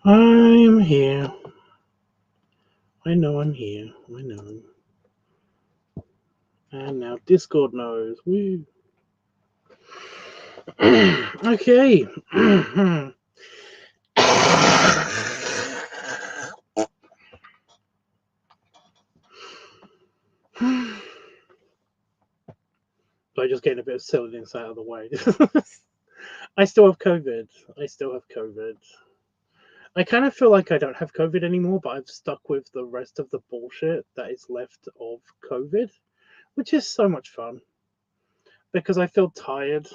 I'm here. I know I'm here. I know. And now Discord knows. Woo. Okay. By just getting a bit of silliness out of the way. I still have COVID. I still have COVID. I kind of feel like I don't have COVID anymore, but I've stuck with the rest of the bullshit that is left of COVID, which is so much fun because I feel tired.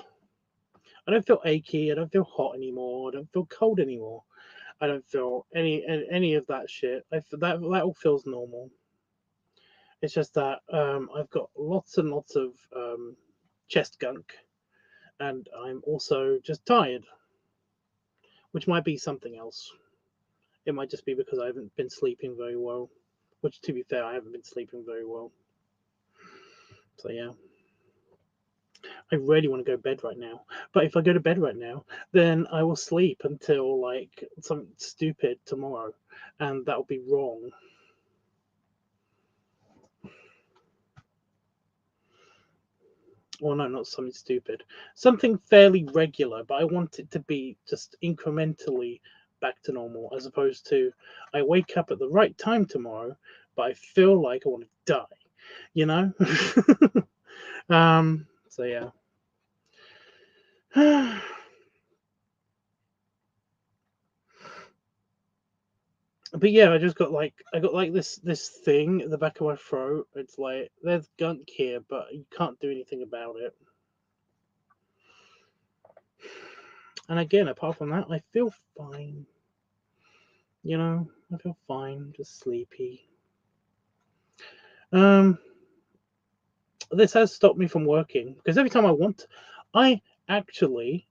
I don't feel achy. I don't feel hot anymore. I don't feel cold anymore. I don't feel any of that shit. That all feels normal. It's just that I've got lots and lots of chest gunk, and I'm also just tired, which might be something else. It might just be because I haven't been sleeping very well. Which, to be fair, I haven't been sleeping very well. So yeah, I really want to go to bed right now. But if I go to bed right now, then I will sleep until like something stupid tomorrow, and that will be wrong. Well, no, not something stupid. Something fairly regular, but I want it to be just incrementally back to normal, as opposed to I wake up at the right time tomorrow, but I feel like I want to die. You know? So yeah. But yeah, I got like this thing at the back of my throat. It's like there's gunk here, but you can't do anything about it. And again, apart from that, I feel fine. You know, I feel fine, just sleepy. Um, this has stopped me from working because every time I actually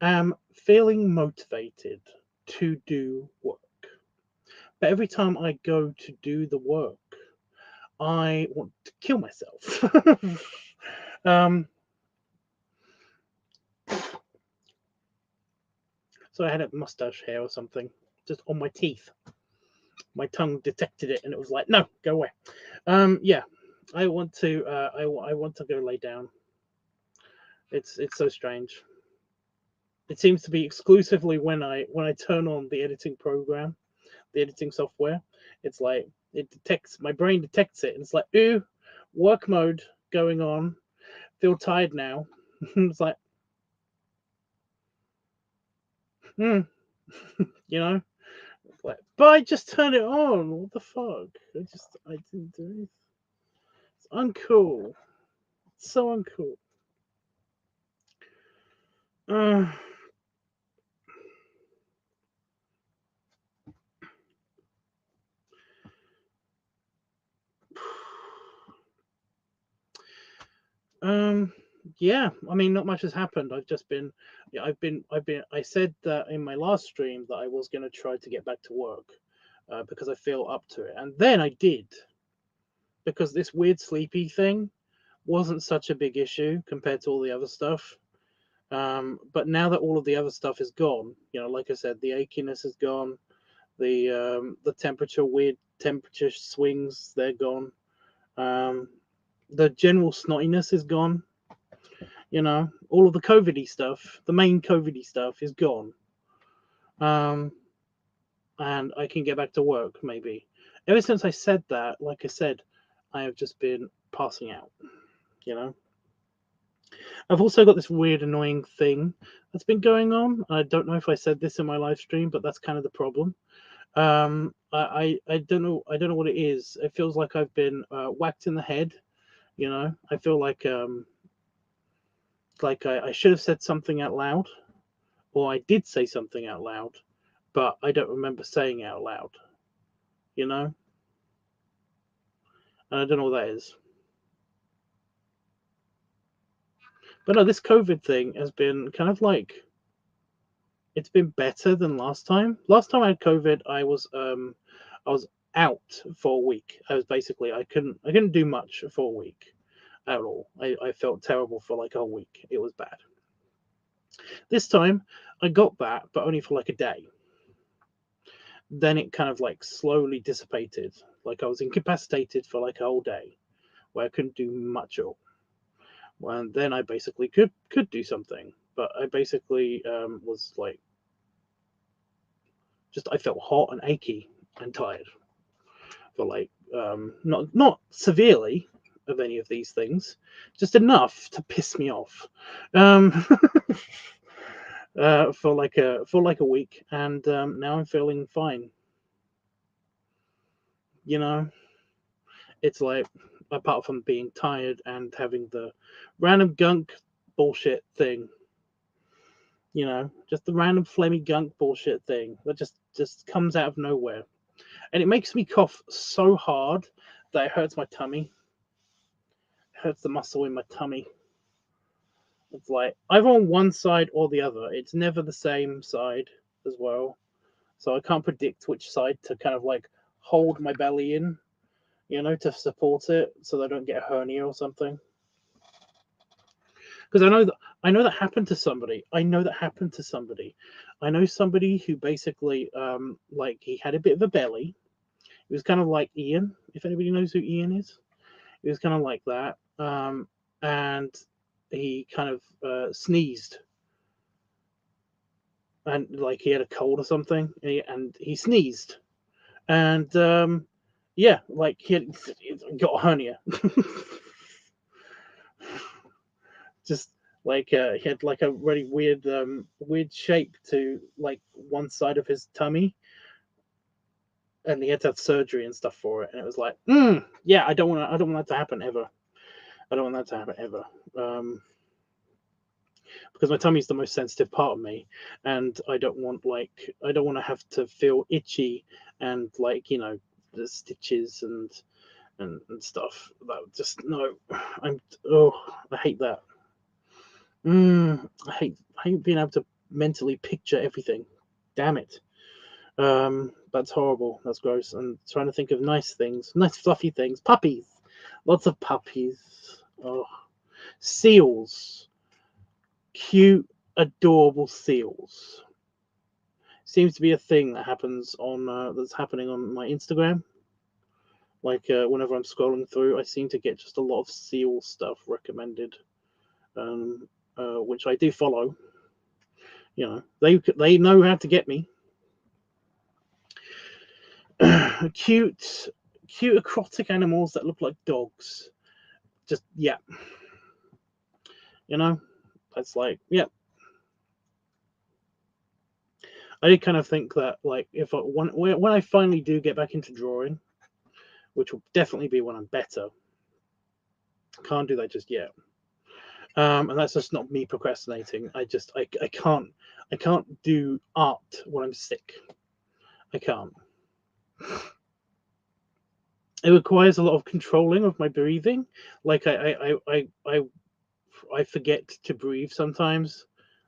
am feeling motivated to do work. But every time I go to do the work, I want to kill myself. um, so I had a mustache hair or something just on my teeth. My tongue detected it and it was like, no, go away. Yeah, I want to. I want to go lay down. It's so strange. It seems to be exclusively when I turn on the editing program, the editing software. It's like it detects my brain detects it, and it's like, ooh, work mode going on. Feel tired now. It's like, hmm, you know, like, but I just turned it on. What the fuck? I didn't do it. It's uncool. It's so uncool. Uh, Um, yeah, I mean, not much has happened. I've just been, yeah, I said that in my last stream that I was going to try to get back to work because I feel up to it. And then I did because this weird sleepy thing wasn't such a big issue compared to all the other stuff. But now that all of the other stuff is gone, you know, like I said, the achiness is gone, the weird temperature swings, they're gone. Um, the general snottiness is gone. You know, all of the COVIDy stuff, the main COVIDy stuff is gone. Um, and I can get back to work maybe. Ever since I said that, like I said, I have just been passing out, you know. I've also got this weird annoying thing that's been going on. I don't know if I said this in my live stream, but that's kind of the problem. I don't know what it is. It feels like I've been whacked in the head, you know. I feel like I should have said something out loud, or I did say something out loud, but I don't remember saying it out loud, you know? And I don't know what that is. But no, this COVID thing has been kind of like it's been better than last time. Last time I had COVID, I was out for a week. I was basically I couldn't do much for a week at all. I felt terrible for like a week. It was bad. This time I got that, but only for like a day. then it kind of like slowly dissipated. Like I was incapacitated for like a whole day where I couldn't do much at all. And then I basically could do something, but I basically was like, just I felt hot and achy and tired for like not severely of any of these things, just enough to piss me off. Um, for like a week, and now I'm feeling fine. You know, it's like, apart from being tired and having the random gunk bullshit thing, just the random phlegmy gunk bullshit thing that just comes out of nowhere, and it makes me cough so hard that it hurts my tummy, hurts the muscle in my tummy. It's like either on one side or the other. It's never the same side as well, so I can't predict which side to kind of like hold my belly in, to support it so that I don't get a hernia or something. Because I know that happened to somebody. I know somebody who basically like he had a bit of a belly. It was kind of like Ian, if anybody knows who Ian is. It was kind of like that. And he kind of sneezed, and like he had a cold or something, and he sneezed, and yeah, like he had got a hernia. Just like he had like a really weird shape to like one side of his tummy, and he had to have surgery and stuff for it. And it was like, yeah, I don't want that to happen ever. I don't want that to happen ever. Because my tummy is the most sensitive part of me, and I don't want to have to feel itchy and like the stitches and stuff. That just no. I hate that. I hate being able to mentally picture everything. Damn it. That's horrible. That's gross. I'm trying to think of nice things, nice fluffy things. Puppies, lots of puppies. Oh, seals, cute, adorable seals. Seems to be a thing that happens on that's happening on my Instagram. Like whenever I'm scrolling through, I seem to get just a lot of seal stuff recommended, which I do follow. They know how to get me. cute aquatic animals that look like dogs. Just yeah, that's like yeah. I did kind of think that like if when I finally do get back into drawing, which will definitely be when I'm better, can't do that just yet. And that's just not me procrastinating. I can't do art when I'm sick. I can't. It requires a lot of controlling of my breathing. Like I forget to breathe sometimes,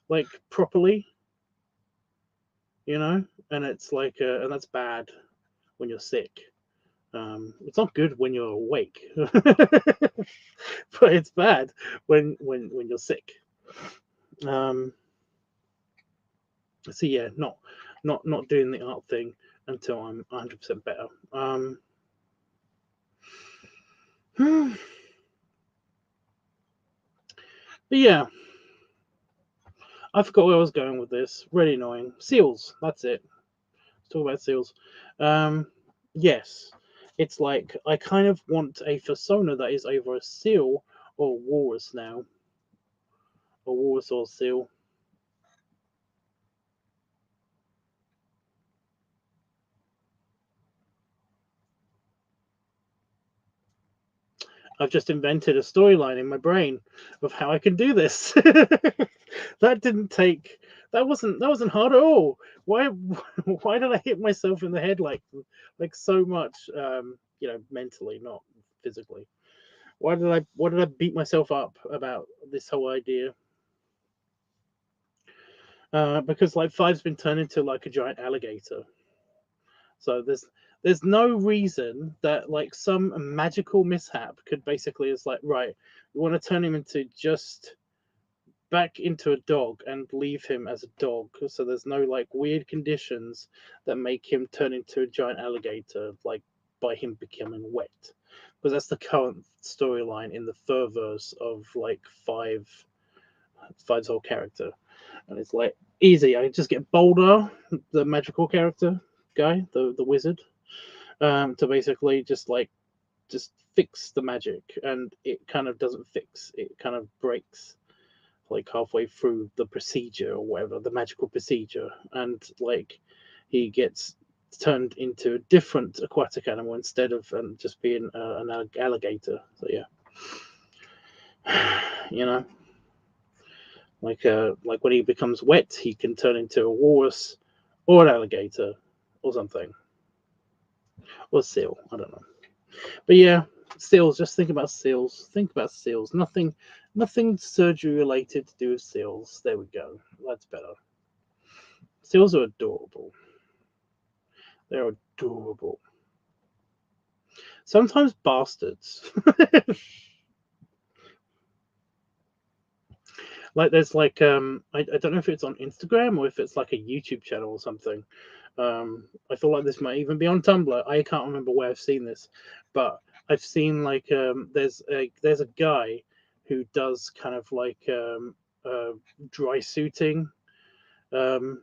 like properly, and it's like and that's bad when you're sick. It's not good when you're awake, but it's bad when you're sick. So yeah, not doing the art thing until I'm 100% better. But yeah, I forgot where I was going with this. Really annoying. Seals. That's it. Let's talk about seals. Yes, it's like I kind of want a persona that is either a seal or a walrus now. A walrus or a seal. I've just invented a storyline in my brain of how I can do this. That didn't take. That wasn't hard at all. Why why did I hit myself in the head like so much? Mentally, not physically. Why did I beat myself up about this whole idea? Because like Five's been turned into like a giant alligator. So there's no reason that like some magical mishap could basically, it's like, right, we want to turn him into just back into a dog and leave him as a dog. So there's no like weird conditions that make him turn into a giant alligator, like by him becoming wet. Because that's the current storyline in the Furverse of like Five's whole character. And it's like easy. I just get Boulder, the magical character guy, the wizard, to basically just fix the magic, and it kind of doesn't fix. It kind of breaks like halfway through the procedure or whatever, the magical procedure, and like he gets turned into a different aquatic animal instead of just being an alligator. So yeah, you know, like when he becomes wet, he can turn into a walrus or an alligator or something, or seal. I don't know, but yeah, seals. Just think about seals. Think about seals. Nothing surgery related to do with seals. There we go. That's better. Seals are adorable. They're adorable. Sometimes bastards. Like there's like I don't know if it's on Instagram or if it's like a YouTube channel or something. I feel like this might even be on Tumblr. I can't remember where I've seen this, but I've seen like there's a guy who does kind of like dry suiting, um,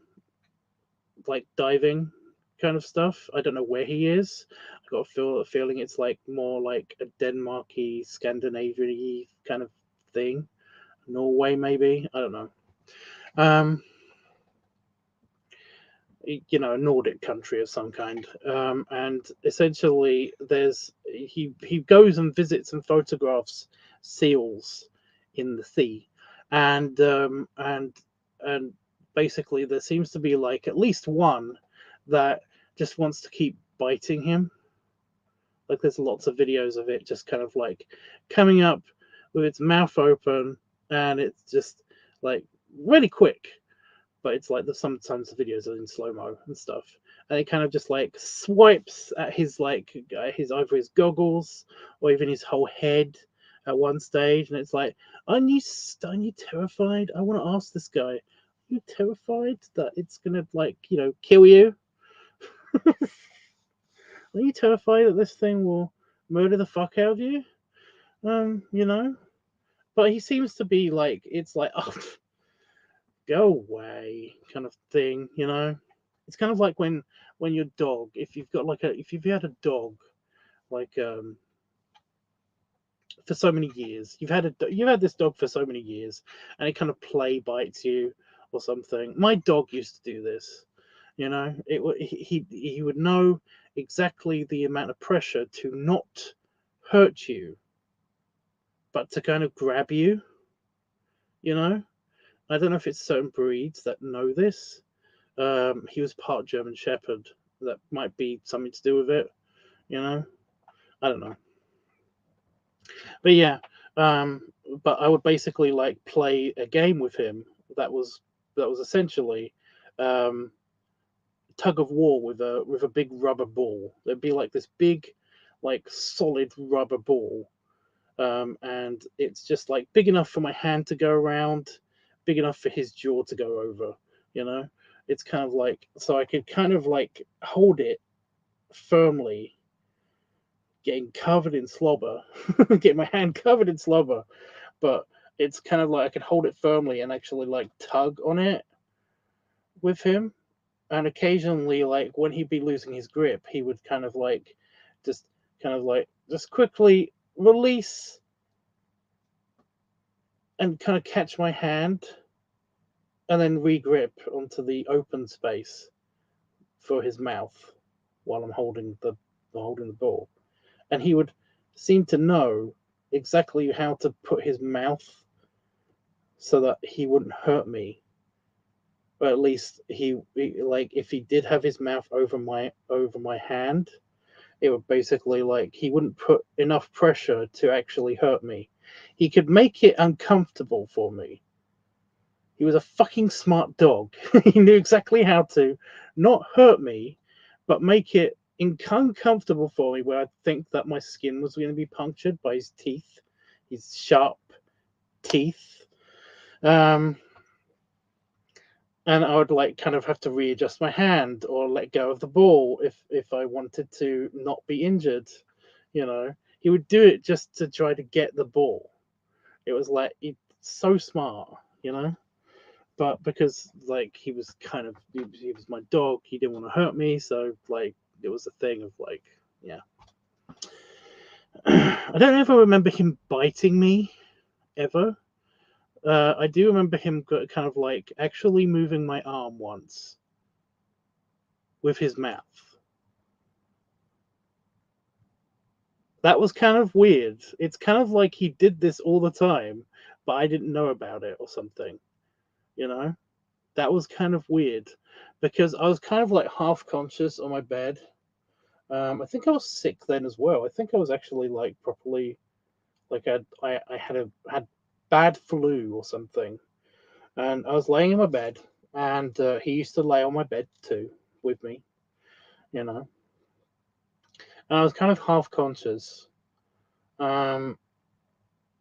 like diving kind of stuff. I don't know where he is. I got a feeling it's like more like a Denmarky, Scandinavian kind of thing. Norway, maybe. I don't know. Um, a Nordic country of some kind. And essentially, he goes and visits and photographs seals in the sea, and basically there seems to be like at least one that just wants to keep biting him. Like there's lots of videos of it just kind of like coming up with its mouth open, and it's just like really quick, but it's like sometimes the videos are in slow mo and stuff, and it kind of just like swipes at his either his goggles or even his whole head at one stage, and it's like, aren't you terrified? I want to ask this guy, are you terrified that it's gonna kill you? Are you terrified that this thing will murder the fuck out of you? You know. But he seems to be like, it's like, oh, go away, kind of thing, you know. It's kind of like when your dog, if you've had a dog like for so many years, you've had this dog for so many years, and it kind of play bites you or something. My dog used to do this, you know. He would know exactly the amount of pressure to not hurt you, but to kind of grab you, you know. I don't know if it's certain breeds that know this. He was part German Shepherd. That might be something to do with it, you know. I don't know, but yeah. Um, but I would basically like play a game with him that was essentially um, tug of war with a big rubber ball. There'd be like this big, like solid rubber ball, and it's just like big enough for my hand to go around, big enough for his jaw to go over. You know, it's kind of like, so I could kind of like hold it firmly, getting covered in slobber, get my hand covered in slobber, but it's kind of like I could hold it firmly and actually like tug on it with him. And occasionally, like when he'd be losing his grip, he would just just quickly release and kind of catch my hand and then regrip onto the open space for his mouth while I'm holding the ball. And he would seem to know exactly how to put his mouth so that he wouldn't hurt me. Or at least like if he did have his mouth over my hand, it would basically like he wouldn't put enough pressure to actually hurt me. He could make it uncomfortable for me. He was a fucking smart dog. He knew exactly how to not hurt me, but make it uncomfortable for me where I'd think that my skin was going to be punctured by his teeth, his sharp teeth. Um, and I would like kind of have to readjust my hand or let go of the ball if I wanted to not be injured. You know, he would do it just to try to get the ball. It was like it's so smart, you know. But because like he was my dog, he didn't want to hurt me, so like it was a thing of like, yeah. I don't ever remember him biting me ever. I do remember him kind of like actually moving my arm once with his mouth. That was kind of weird. It's kind of like he did this all the time, but I didn't know about it or something, you know? That was kind of weird because I was kind of like half conscious on my bed. I think I was sick then as well. I think I was actually like properly like I had bad flu or something, and I was laying in my bed, and he used to lay on my bed too with me, you know. And I was kind of half conscious, um,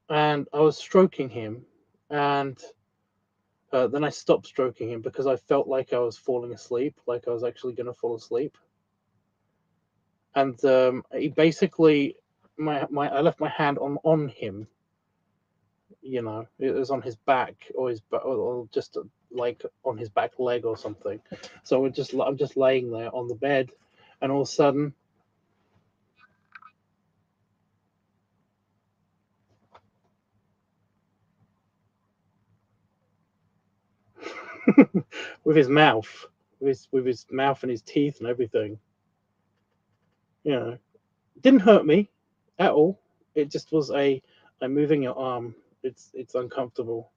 and I was stroking him, and then I stopped stroking him because I felt like I was falling asleep, like I was actually going to fall asleep. And he basically, my I left my hand on him. You know, it was on his back or or just like on his back leg or something. So I'm just laying there on the bed, and all of a sudden, with his mouth, with his mouth and his teeth and everything. You know, it didn't hurt me at all. It just was a I'm moving your arm. It's uncomfortable.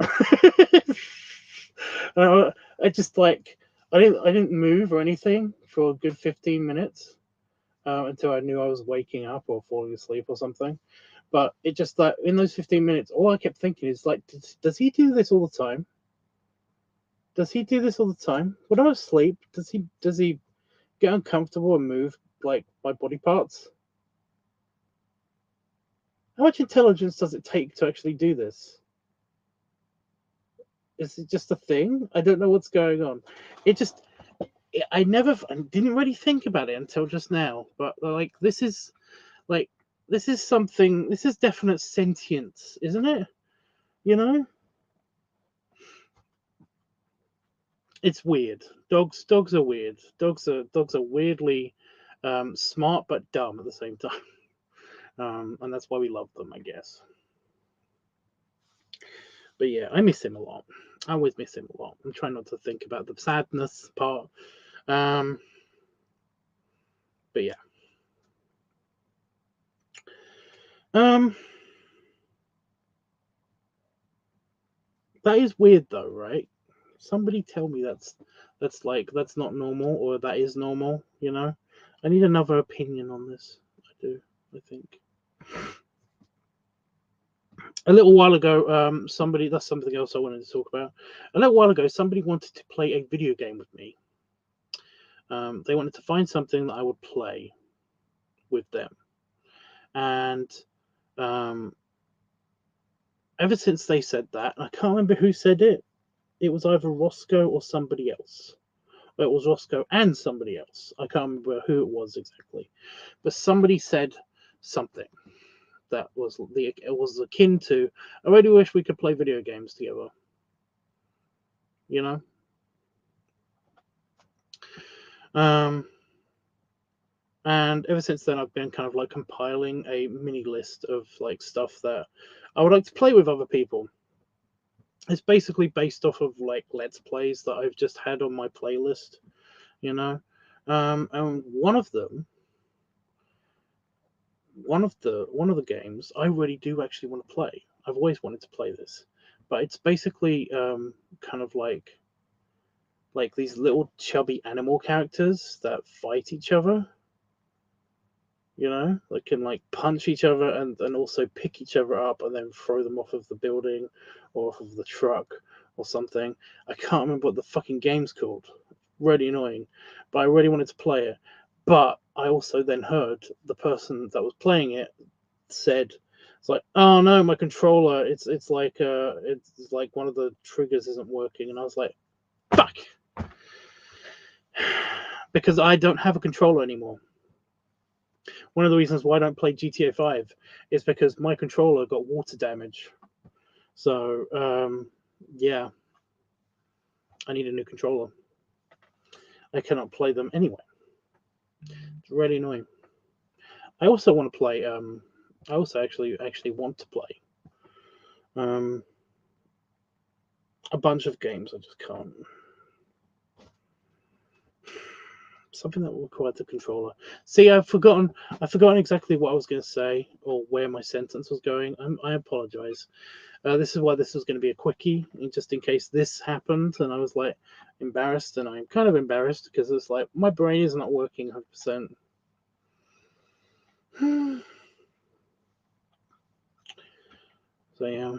I just like I didn't move or anything for a good 15 minutes until I knew I was waking up or falling asleep or something. But it just that in those 15 minutes, all I kept thinking is like, does he do this all the time? Does he do this all the time? When I'm asleep, does he get uncomfortable and move like my body parts? How much intelligence does it take to actually do this? Is it just a thing? I don't know what's going on. It just I didn't really think about it until just now. But like this is something. This is definite sentience, isn't it? You know, it's weird. Dogs are weird. Dogs are weirdly smart but dumb at the same time, and that's why we love them, I guess. But yeah, I miss him a lot. I always miss him a lot. I'm trying not to think about the sadness part. Um, but yeah, um, that is weird though, right? Somebody tell me that's not normal or that is normal. You know, I need another opinion on this. I do. I think. A little while ago, somebody that's something else I wanted to talk about. A little while ago, somebody wanted to play a video game with me. They wanted to find something that I would play with them, and um, ever since they said that, I can't remember who said it. It was either Roscoe or somebody else. Well, it was Roscoe and somebody else. I can't remember who it was exactly, but somebody said something that was it was akin to. I really wish we could play video games together. You know. Um, and ever since then I've been kind of like compiling a mini list of like stuff that I would like to play with other people. It's basically based off of like let's plays that I've just had on my playlist, you know. And one of the games I really do actually want to play. I've always wanted to play this, but it's basically kind of like these little chubby animal characters that fight each other. You know, they can like punch each other and also pick each other up and then throw them off of the building or off of the truck or something. I can't remember what the fucking game's called. Really annoying, but I really wanted to play it. But I also then heard the person that was playing it said It's like, oh no, my controller, it's like one of the triggers isn't working, and I was like, fuck, because I don't have a controller anymore. One of the reasons why I don't play GTA 5 is because my controller got water damage. So yeah, I need a new controller. I cannot play them anyway. It's really annoying. I also want to play. I also actually want to play a bunch of games. I just can't. Something that will require the controller. See, I've forgotten exactly what I was going to say or where my sentence was going. I apologize. This is why this was going to be a quickie, just in case this happened, and I was like embarrassed, and I'm kind of embarrassed because it's like my brain is not working 100%. So yeah.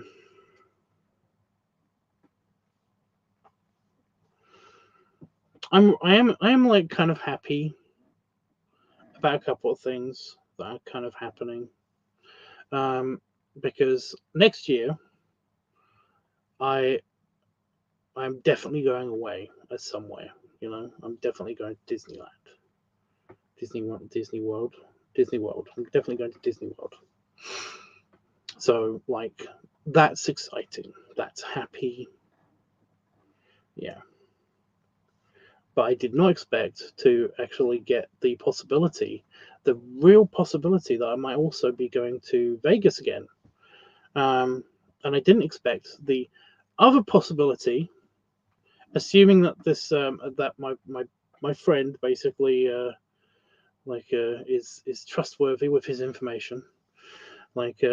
I am like kind of happy about a couple of things that are kind of happening. Because next year I'm definitely going away somewhere. You know, I'm definitely going to Disneyland, Disney World. I'm definitely going to Disney World. So like that's exciting. That's happy. Yeah. But I did not expect to actually get the real possibility that I might also be going to Vegas again. And I didn't expect the other possibility, assuming that this that my friend basically is trustworthy with his information. Like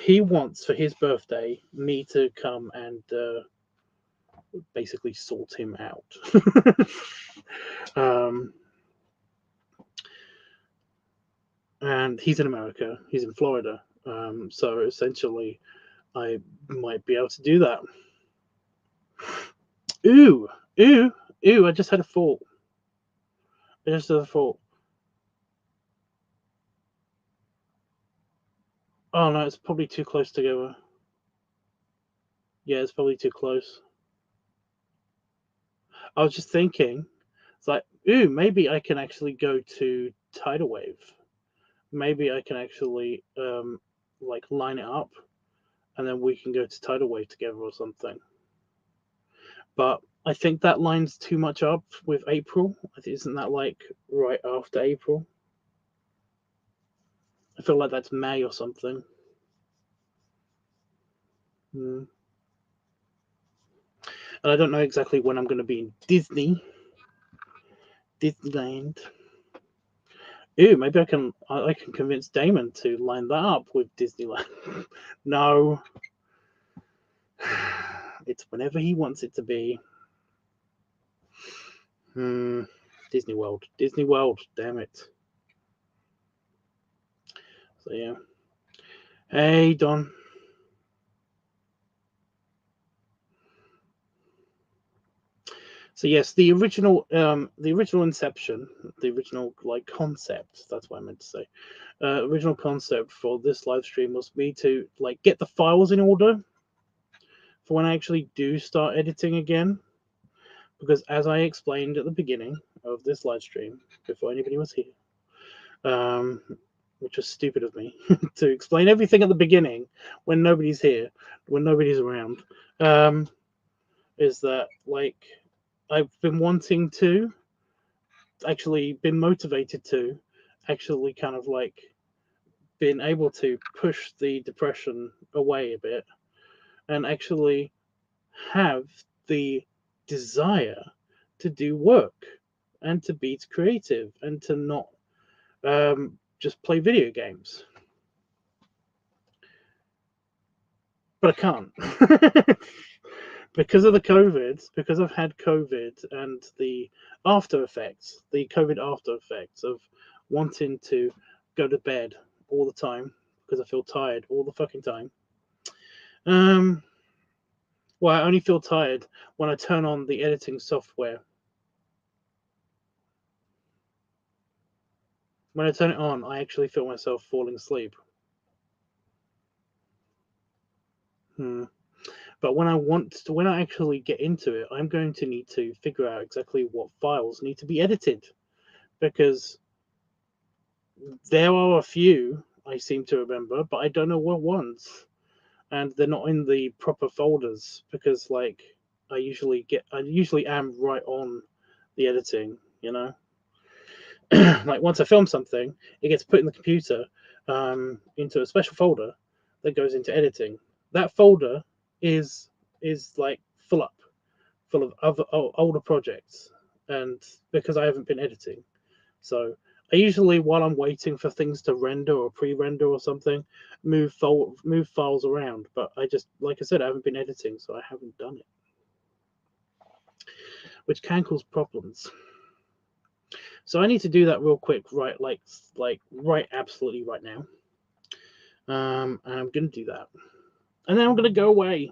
he wants for his birthday me to come and basically sort him out. And he's in America. He's in Florida. So essentially, I might be able to do that. Ooh, ooh, ooh! I just had a thought. I just had a thought. Oh no, it's probably too close together. Yeah, it's probably too close. I was just thinking, it's like, ooh, maybe I can actually go to Tidal Wave. Maybe I can actually like line it up, and then we can go to Tidal Wave together or something. But I think that lines too much up with April. Isn't that like right after April? I feel like that's May or something. And I don't know exactly when I'm going to be in Disneyland. Ooh, maybe I can convince Damon to line that up with Disneyland. No, it's whenever he wants it to be. Disney World, damn it. So yeah. Hey Don. So yes, the original Inception, the original like concept. That's what I meant to say. Original concept for this live stream was me to like get the files in order for when I actually do start editing again. Because as I explained at the beginning of this live stream, before anybody was here, which was stupid of me to explain everything at the beginning when nobody's here, when nobody's around, is that like I've been wanting to actually been motivated to actually kind of like been able to push the depression away a bit and actually have the desire to do work and to be creative and to not just play video games. But I can't. Because of the COVID, because I've had COVID and the after effects, the COVID after effects of wanting to go to bed all the time because I feel tired all the fucking time. Well, I only feel tired when I turn on the editing software. When I turn it on, I actually feel myself falling asleep. But when I actually get into it, I'm going to need to figure out exactly what files need to be edited, because there are a few I seem to remember, but I don't know what ones, and they're not in the proper folders, because like I usually am right on the editing, you know. Like once I film something, it gets put in the computer into a special folder that goes into editing. That folder is like full of other older projects, and because I haven't been editing, so I usually, while I'm waiting for things to render or pre-render or something, move files around. But I just, like I said, I haven't been editing, so I haven't done it, which can cause problems. So I need to do that real quick, right? Like right, absolutely right now. And I'm gonna do that, and then I'm gonna go away,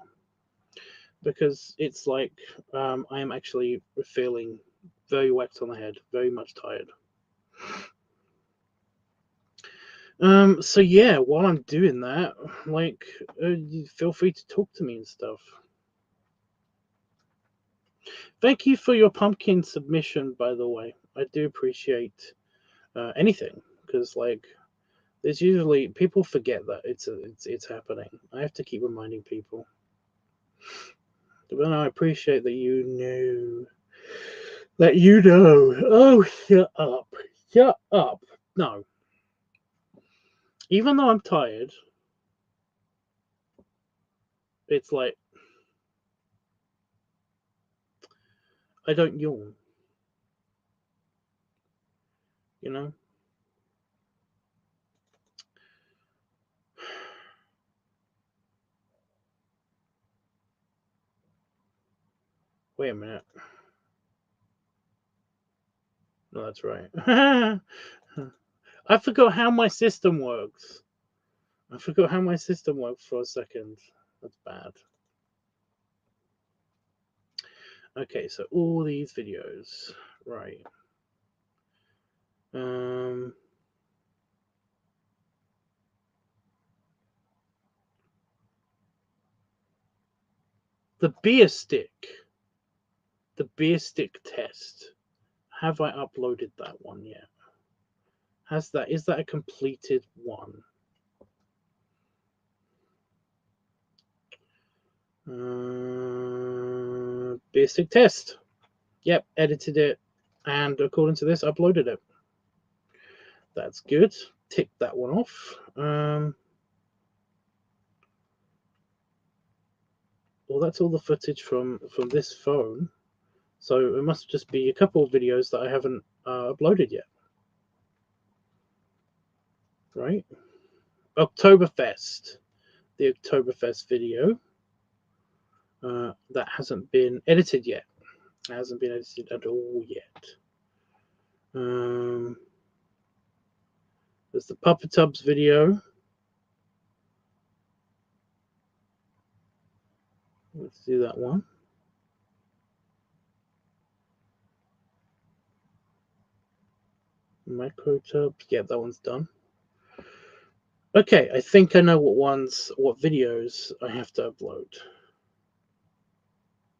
because it's like I am actually feeling very wet on the head, very much tired. So yeah, while I'm doing that, like, feel free to talk to me and stuff. Thank you for your pumpkin submission, by the way. I do appreciate anything, because like there's usually people forget that it's happening. I have to keep reminding people. But I appreciate that you know. That you know. Oh, shut up! Shut up! No. Even though I'm tired, it's like I don't yawn. You know. Wait a minute. No, that's right. I forgot how my system works. I forgot how my system works for a second. That's bad. Okay, so all these videos, right? The beer stick test. Have I uploaded that one yet? Is that a completed one? Beer stick test. Yep, edited it, and according to this, uploaded it. That's good. Tick that one off. Well, that's all the footage from this phone. So it must just be a couple of videos that I haven't uploaded yet. Right? Oktoberfest. The Oktoberfest video. That hasn't been edited yet. It hasn't been edited at all yet. There's the LiveTUBBS video. Let's do that one. MicroTubs. Yeah, that one's done. Okay, I think I know what videos I have to upload.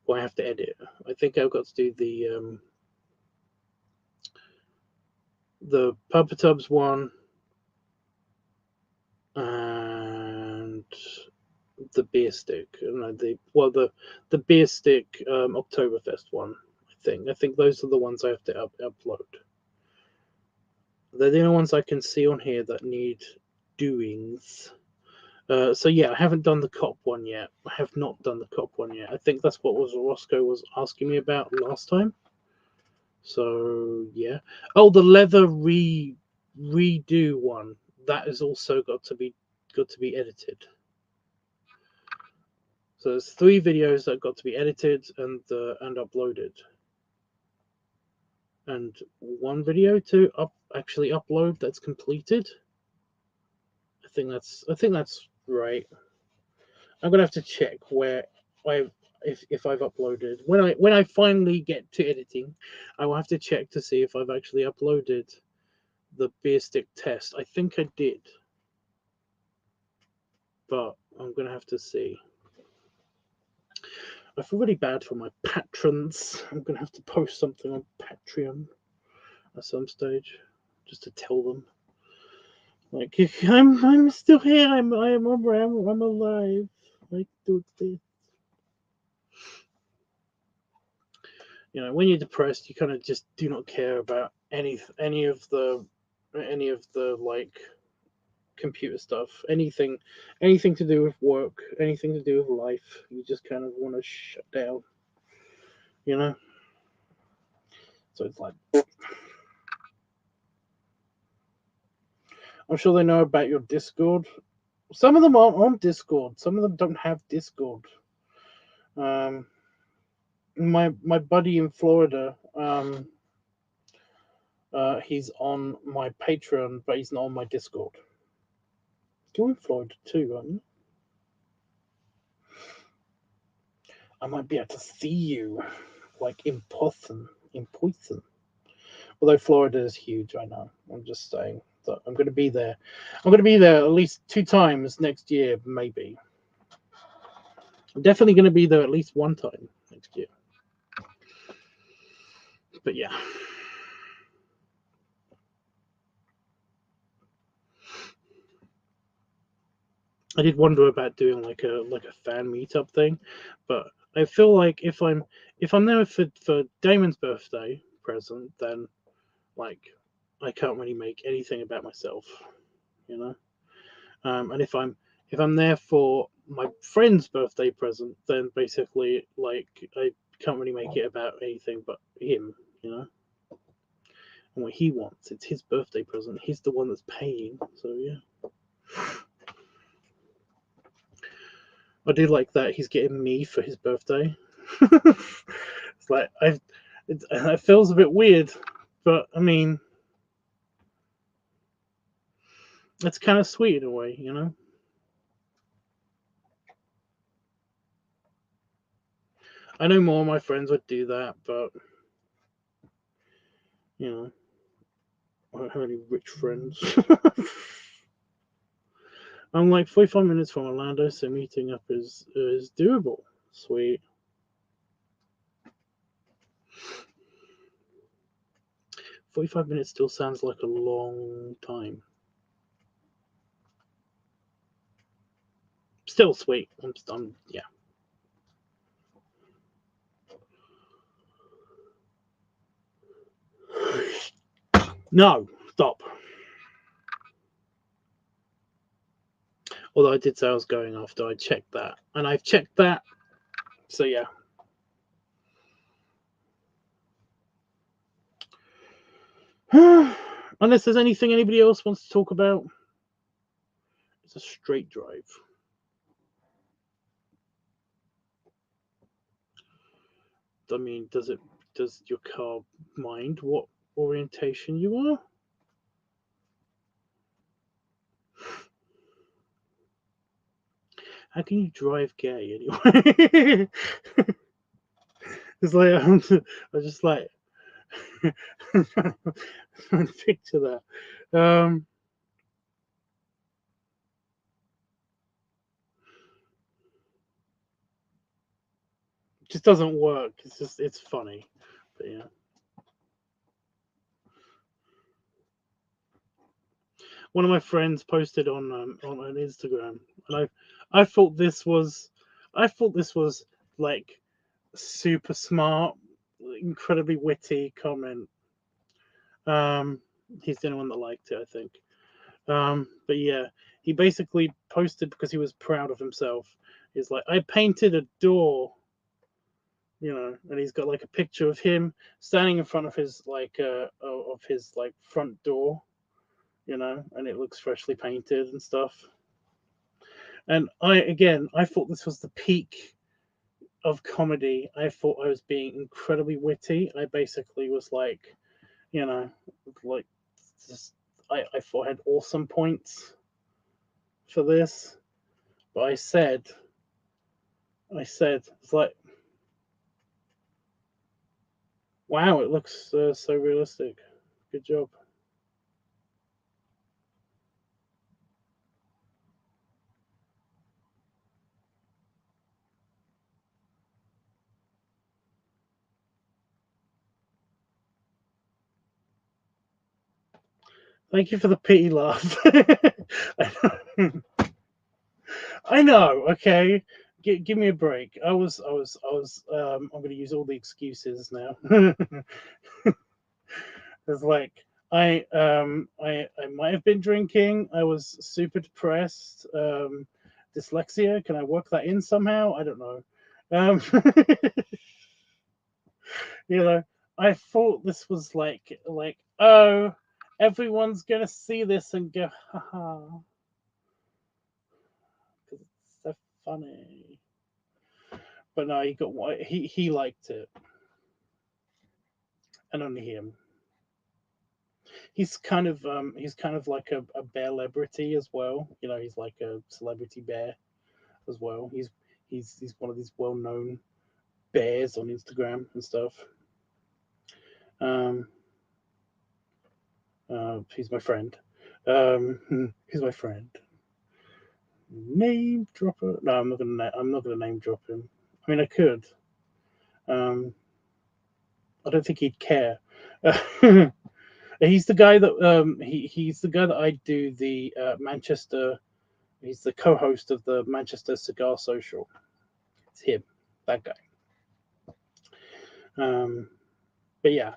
Or I have to edit. I think I've got to do the LiveTUBBS one and the beer stick. No, the beer stick Oktoberfest one. I think those are the ones I have to upload. They're the only ones I can see on here that need doings. So yeah, I haven't done the cop one yet. I have not done the cop one yet. I think that's what Roscoe was asking me about last time. So yeah. Oh, the leather redo one. That has also got to be edited. So there's 3 videos that got to be edited and uploaded, and 1 video to actually upload that's completed. I think that's right. I'm gonna have to check where if I've uploaded when I finally get to editing. I will have to check to see if I've actually uploaded the beer stick test. I think I did, but I'm gonna have to see. I feel really bad for my patrons. I'm gonna have to post something on Patreon at some stage, just to tell them, like, I'm still here. I'm around. I'm alive. Like, do this. You know, when you're depressed, you kind of just do not care about any of the like computer stuff, anything to do with work, anything to do with life. You just kind of want to shut down, you know. So it's like, I'm sure they know about your Discord. Some of them aren't on Discord. Some of them don't have Discord. My buddy in Florida, he's on my Patreon, but he's not on my Discord. You're in Florida too, aren't you? I might be able to see you, like, in person. Although Florida is huge, I know. I'm just saying that I'm going to be there. I'm going to be there at least 2 times next year, maybe. I'm definitely going to be there at least 1 time next year. But yeah. I did wonder about doing like a fan meetup thing, but I feel like if I'm there for Damon's birthday present, then, like, I can't really make anything about myself, you know. And if I'm there for my friend's birthday present, then basically, like, I can't really make it about anything but him, you know, and what he wants. It's his birthday present. He's the one that's paying, so yeah. I do like that he's getting me for his birthday. It's like, it feels a bit weird, but I mean, it's kind of sweet in a way, you know. I know more of my friends would do that, but, you know, I don't have any rich friends. I'm like 45 minutes from Orlando, so meeting up is doable. Sweet. 45 minutes still sounds like a long time. Still sweet. I'm yeah. No, stop. Although I did say I was going after I checked that, and I've checked that. So yeah. Unless there's anything anybody else wants to talk about, it's a straight drive. I mean, does your car mind what orientation you are? How can you drive gay anyway? It's like, I'm just like trying to picture that. It just doesn't work. It's funny, but yeah. One of my friends posted on an Instagram, and I thought this was like super smart, incredibly witty comment. He's the only one that liked it, I think. But yeah, he basically posted because he was proud of himself. He's like, I painted a door, you know, and he's got like a picture of him standing in front of his front door, you know, and it looks freshly painted and stuff. And I thought this was the peak of comedy. I thought I was being incredibly witty. I basically was like, you know, like, just, I thought I had awesome points for this, but I said, it's like, wow, it looks so realistic. Good job. Thank you for the pity laugh. I know. Okay, give me a break. I'm going to use all the excuses now. It's like I might have been drinking. I was super depressed. Dyslexia. Can I work that in somehow? I don't know. Um, you know, I thought this was like oh, everyone's gonna see this and go haha because it's so funny. But no, he got what he liked it, and only him. He's kind of like a bear celebrity as well. You know, he's like a celebrity bear as well. He's one of these well known bears on Instagram and stuff. Um, he's my friend. He's my friend. Name dropper? No, I'm not gonna. I'm not gonna name drop him. I mean, I could. Um, I don't think he'd care. He's the guy that he's the guy that I do the Manchester. He's the co-host of the Manchester Cigar Social. It's him, that guy. But yeah,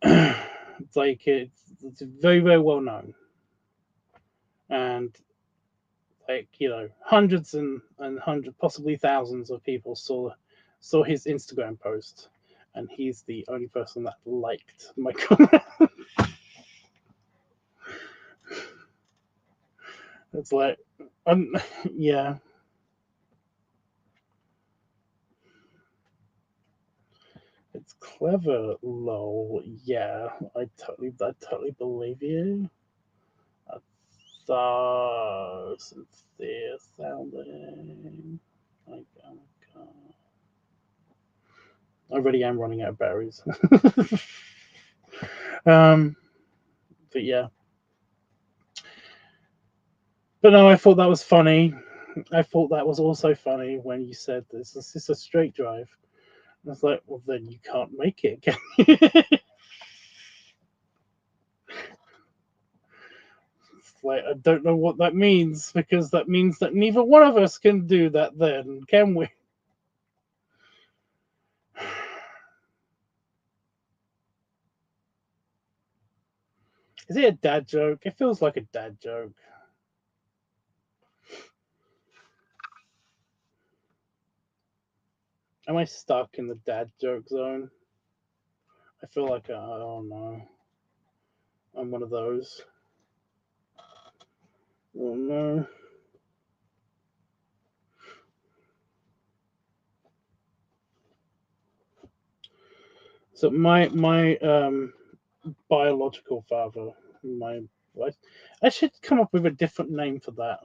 it's like it's very very well known, and like hundreds and hundred possibly thousands of people saw his Instagram post, and he's the only person that liked my comment. It's like um yeah. It's clever, lol. Yeah, I totally believe you. That's so sincere sounding. Like, oh my god. I really am running out of batteries. um, but yeah. But no, I thought that was funny. I thought that was also funny when you said this. This is a straight drive. I was like, well, then you can't make it, can you? It's like, I don't know what that means because that means that neither one of us can do that then, can we? Is it a dad joke? It feels like a dad joke. Am I stuck in the dad joke zone? I feel like I don't know. I'm one of those. Oh no. So my biological father, my I should come up with a different name for that.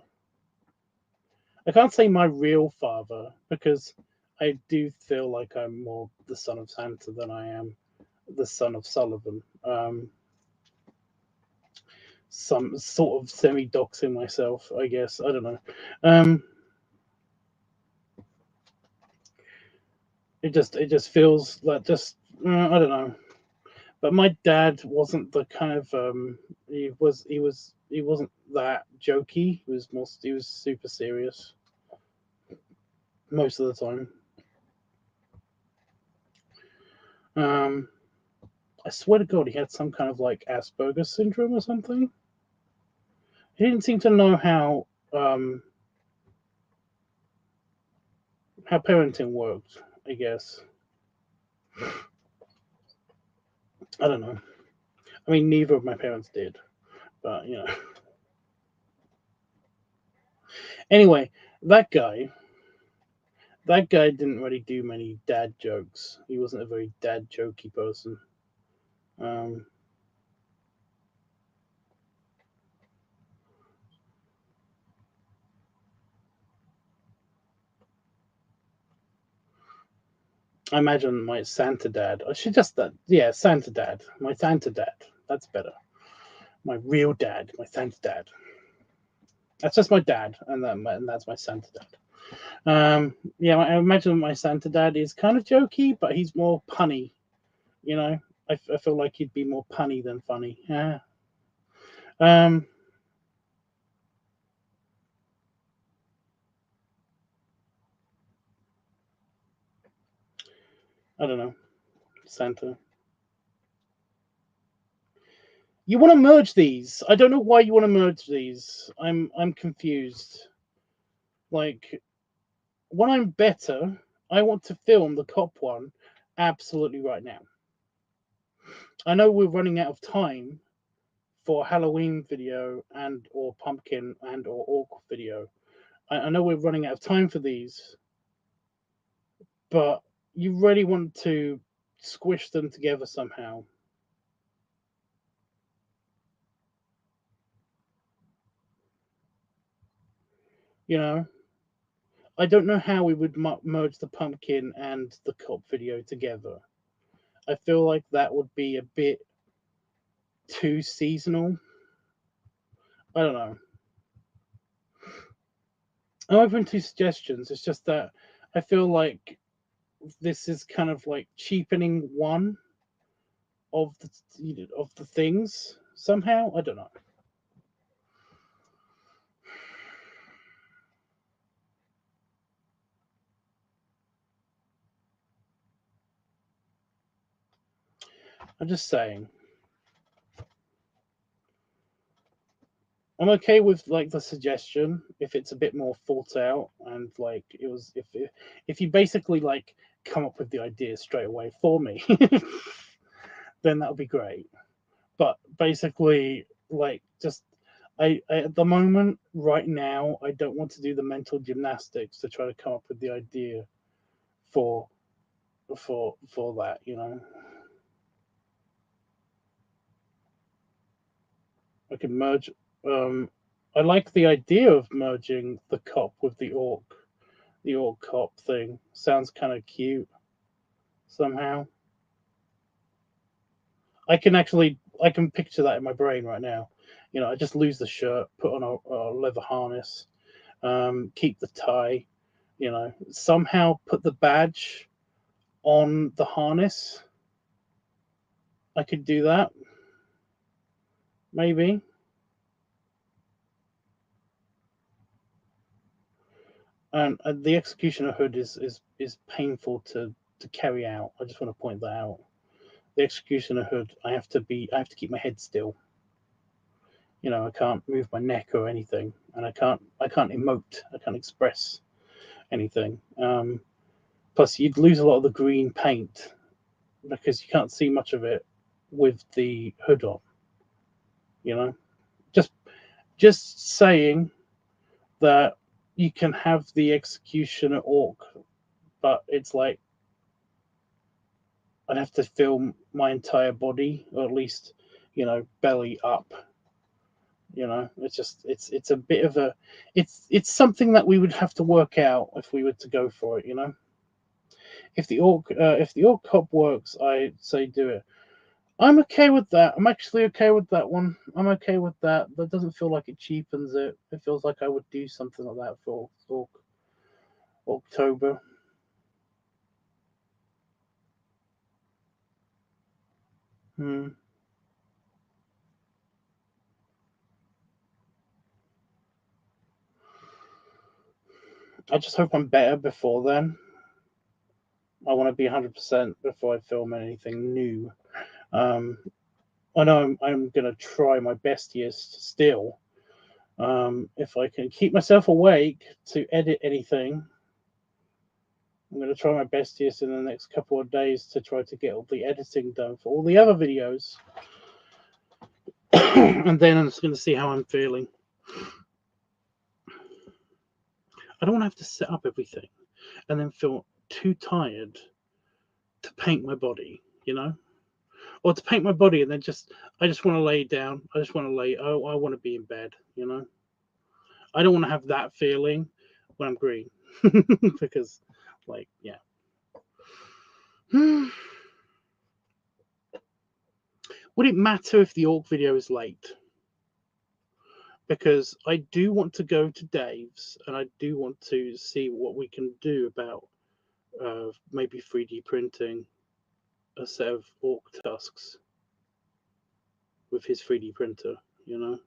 I can't say my real father because I do feel like I'm more the son of Santa than I am the son of Sullivan. Some sort of semi doxing myself, I guess. I don't know. Um, it just feels like just I don't know. But my dad wasn't the kind of he wasn't that jokey. He was super serious most of the time. Um, I swear to God, he had some kind of like Asperger's syndrome or something. He didn't seem to know how parenting worked. I guess I don't know. I mean, neither of my parents did, but you know. Anyway, that guy, that guy didn't really do many dad jokes. He wasn't a very dad jokey person. Um, I imagine my Santa dad. I should just that. Yeah, Santa dad. My Santa dad. That's better. My real dad. My Santa dad. That's just my dad, and that's my Santa dad. Yeah, I imagine my Santa dad is kind of jokey, but he's more punny. You know, I feel like he'd be more punny than funny. Yeah. I don't know. Santa. You want to merge these? I don't know why you want to merge these. I'm confused. Like, when I'm better, I want to film the cop one absolutely right now. I know we're running out of time for Halloween video and or pumpkin and or orc video. I know we're running out of time for these, but you really want to squish them together somehow. You know, I don't know how we would merge the pumpkin and the cop video together. I feel like that would be a bit too seasonal. I don't know. I'm open to suggestions. It's just that I feel like this is kind of like cheapening one of the things somehow. I don't know. I'm just saying. I'm okay with like the suggestion if it's a bit more thought out and like it was if you basically like come up with the idea straight away for me, then that would be great. But basically, like just I at the moment right now I don't want to do the mental gymnastics to try to come up with the idea for for that, you know. I can merge. Um, I like the idea of merging the cop with the orc cop thing. Sounds kind of cute somehow. I can picture that in my brain right now. You know, I just lose the shirt, put on a leather harness, keep the tie. You know, somehow put the badge on the harness. I could do that, maybe. And the executioner hood is painful to carry out. I just want to point that out. The executioner hood, I have to keep my head still. You know, I can't move my neck or anything, and I can't emote. I can't express anything. Plus, you'd lose a lot of the green paint because you can't see much of it with the hood on. You know, just just saying that you can have the executioner orc, but it's like I'd have to film my entire body, or at least, you know, belly up. You know, it's a bit of a it's something that we would have to work out if we were to go for it. You know, if the orc cop works, I say do it. I'm okay with that. I'm actually okay with that one. I'm okay with that. That doesn't feel like it cheapens it. It feels like I would do something like that for October. Hmm. I just hope I'm better before then. I want to be 100% before I film anything new. Um, I know I'm going to try my bestiest still. If I can keep myself awake to edit anything, I'm going to try my bestiest in the next couple of days to try to get all the editing done for all the other videos. And then I'm just going to see how I'm feeling. I don't want to have to set up everything and then feel too tired to paint my body, you know? Or to paint my body and then I just want to lay down. I just want to I want to be in bed, you know? I don't want to have that feeling when I'm green. Because like, yeah. Would it matter if the orc video is late? Because I do want to go to Dave's and I do want to see what we can do about maybe 3D printing. a set of orc tusks with his 3D printer, you know?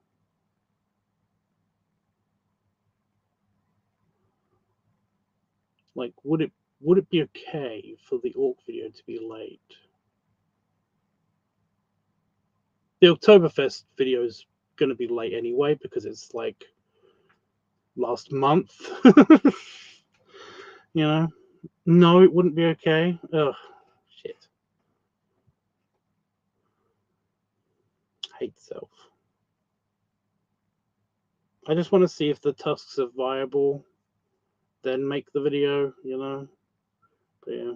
Like, would it be okay for the orc video to be late? The Oktoberfest video is going to be late anyway because it's like last month. You know? No, it wouldn't be okay. Ugh, shit. Hate self. I just want to see if the tusks are viable, then make the video, you know? But yeah.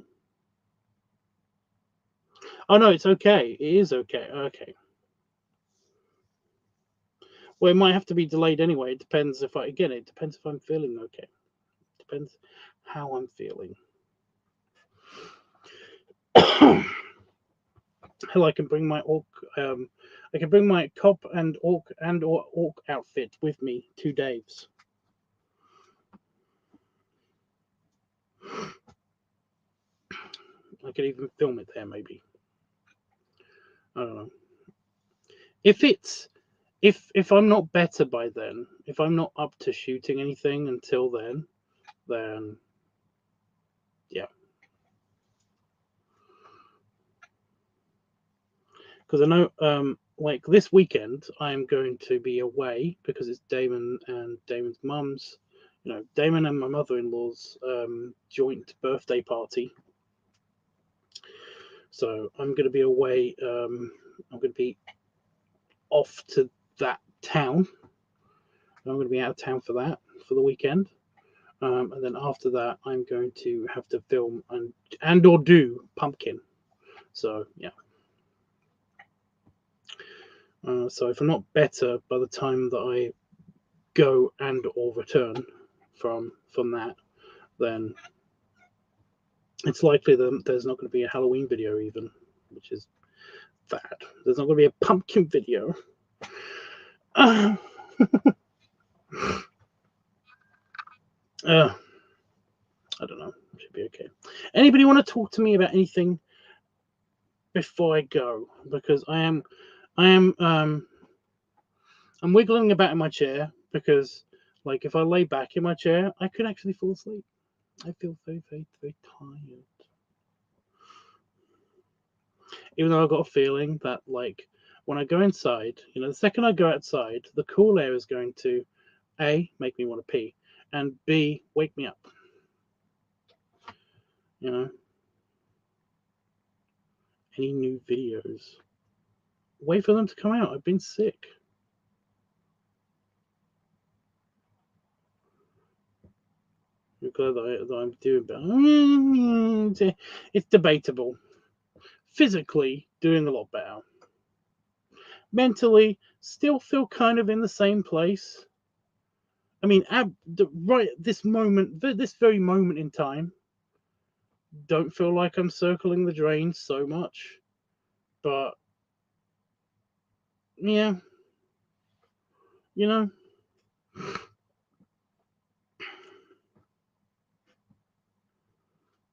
Oh no, it's okay. It is okay. Okay. Well, it might have to be delayed anyway. It depends if it depends if I'm feeling okay. It depends how I'm feeling. Hell, I can bring my orc. I can bring my cop and orc outfit with me to Dave's. I could even film it there, maybe. I don't know. If I'm not better by then, if I'm not up to shooting anything until then yeah. Because I know, like this weekend, I'm going to be away because it's Damon and Damon's mum's, Damon and my mother-in-law's joint birthday party. So I'm going to be away. I'm going to be off to that town. I'm going to be out of town for the weekend. And then after that, I'm going to have to film and or do Pumpkin. So yeah. So if I'm not better by the time that I go and or return from that, then it's likely that there's not going to be a Halloween video even, which is bad. There's not going to be a pumpkin video. I don't know. It should be okay. Anybody want to talk to me about anything before I go? Because I'm wiggling about in my chair because, like, if I lay back in my chair, I could actually fall asleep. I feel very, very, very tired. Even though I've got a feeling that, like, when I go inside, the second I go outside, the cool air is going to A, make me want to pee, and B, wake me up. Any new videos? Wait for them to come out. I've been sick. I'm glad that I'm doing better. It's debatable. Physically, doing a lot better. Mentally, still feel kind of in the same place. I mean, right this moment, this very moment in time, don't feel like I'm circling the drain so much. But, yeah,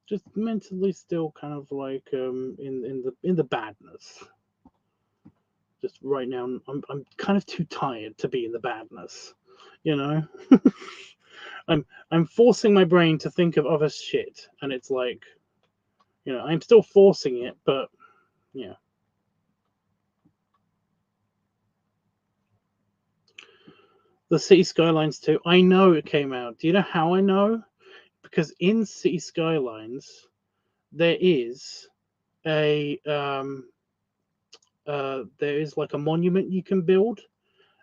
just mentally still kind of like in the badness. Just right now, I'm kind of too tired to be in the badness. I'm forcing my brain to think of other shit, and it's like, I'm still forcing it, but yeah. The City Skylines 2, I know it came out. Do you know how I know? Because in City Skylines, there is like a monument you can build,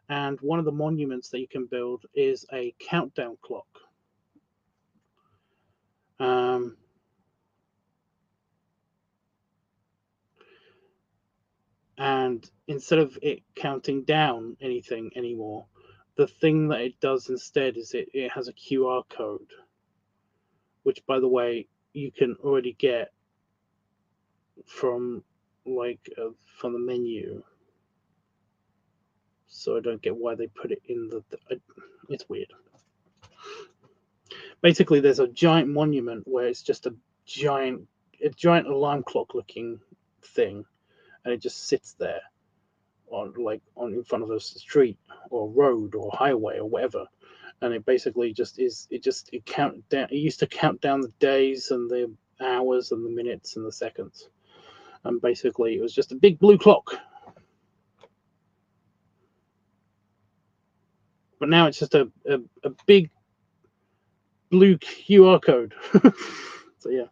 and one of the monuments that you can build is a countdown clock. And instead of it counting down anything anymore, the thing that it does instead is it has a QR code, which, by the way, you can already get from from the menu. So I don't get why they put it in it's weird. Basically, there's a giant monument where it's just a giant alarm clock looking thing, and it just sits there on in front of a street or road or highway or whatever, and it basically just is. It count down. It used to count down the days and the hours and the minutes and the seconds, and basically it was just a big blue clock. But now it's just a big blue QR code. So yeah,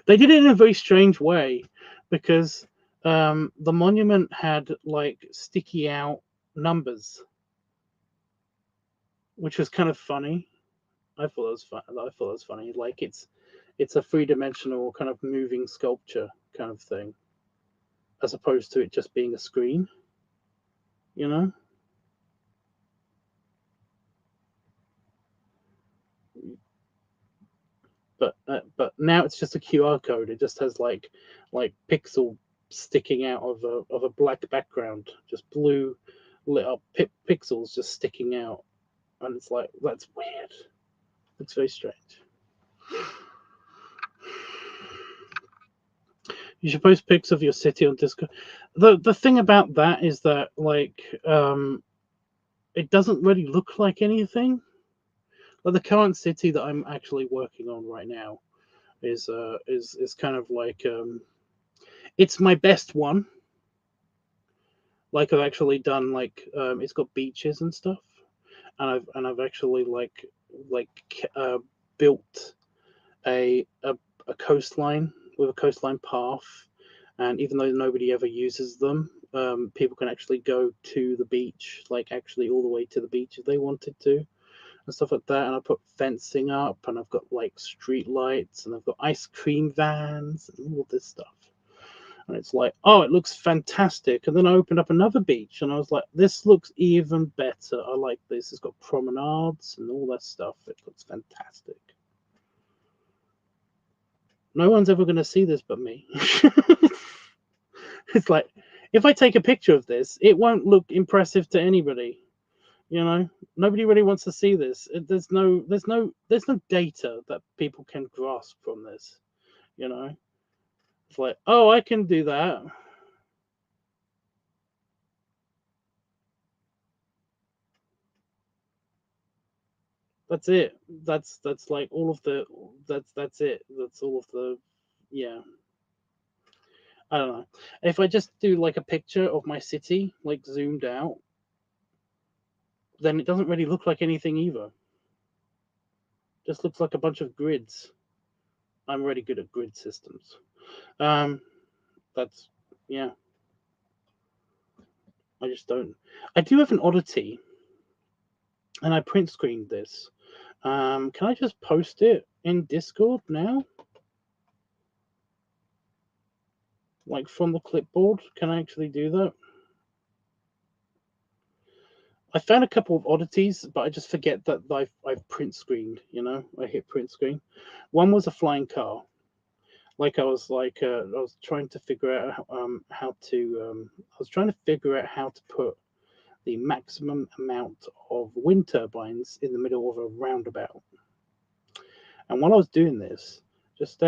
they did it in a very strange way, because the monument had like sticky out numbers, which was kind of funny. I thought it was fun. I thought it was funny. Like it's a 3-dimensional kind of moving sculpture kind of thing, as opposed to it just being a screen, you know. But now it's just a QR code. It just has like pixel sticking out of a black background, just blue lit up pixels just sticking out, and it's like, that's weird. It's very strange. You should post pics of your city on Discord. The thing about that is that like it doesn't really look like anything. Like the current city that I'm actually working on right now is kind of like it's my best one. Like I've actually done like it's got beaches and stuff, and I've actually built a coastline with a coastline path, and even though nobody ever uses them, people can actually go to the beach, like actually all the way to the beach if they wanted to, and stuff like that. And I put fencing up, and I've got like street lights, and I've got ice cream vans and all this stuff. And it's like, oh, it looks fantastic. And then I opened up another beach, and I was like, this looks even better. I like this. It's got promenades and all that stuff. It looks fantastic. No one's ever going to see this but me. It's like, if I take a picture of this, it won't look impressive to anybody. You know, nobody really wants to see this. There's no data that people can grasp from this. You know, it's like, oh, I can do that. That's it. That's like all of the. That's it. That's all of the. Yeah. I don't know. If I just do like a picture of my city, like zoomed out, then it doesn't really look like anything either. Just looks like a bunch of grids. I'm really good at grid systems. That's yeah. I just don't. I do have an oddity, and I print screened this. Can I just post it in Discord now? Like from the clipboard? Can I actually do that? I found a couple of oddities, but I just forget that I've print screened. You know, I hit print screen. One was a flying car. Like I was trying to figure out how to. I was trying to figure out how to put the maximum amount of wind turbines in the middle of a roundabout. And while I was doing this, there's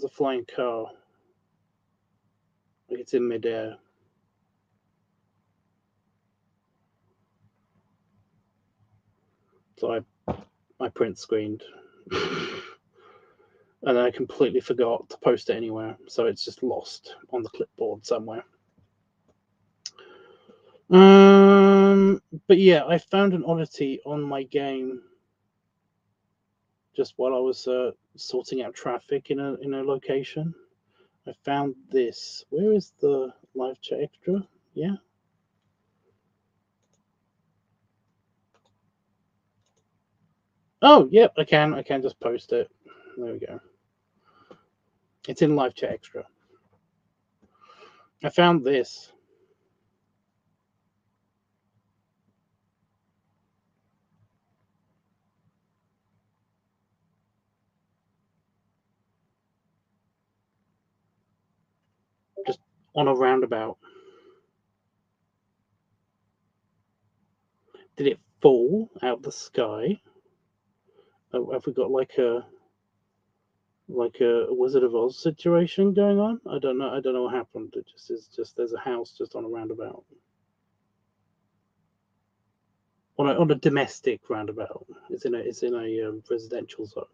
a flying car. Like it's in midair. So I print screened. And I completely forgot to post it anywhere, so it's just lost on the clipboard somewhere. But yeah, I found an oddity on my game just while I was sorting out traffic in a location. I found this. Where is the live chat extra? Yeah. Oh, yep, I can just post it. There we go. It's in live chat extra. I found this. Just on a roundabout. Did it fall out the sky? Oh, have we got like a like a Wizard of Oz situation going on. I don't know. I don't know what happened. It just is just there's a house just on a roundabout, on a domestic roundabout. It's in a residential zone.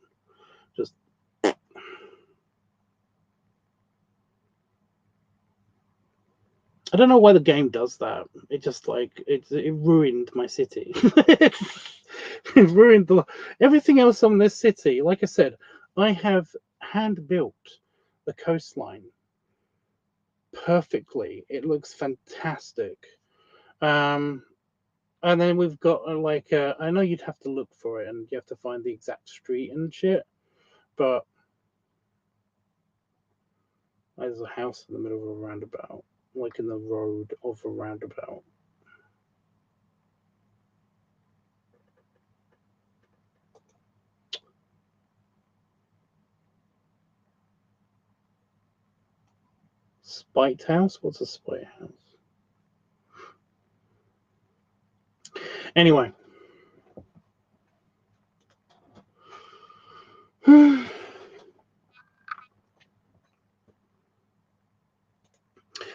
Just I don't know why the game does that. It just like it ruined my city. It ruined everything else on this city. Like I said, I have hand built the coastline perfectly. It looks fantastic. Um, and then we've got I know you'd have to look for it and you have to find the exact street and shit, but there's a house in the middle of a roundabout, like in the road of a roundabout. Spite house? What's a spite house? Anyway.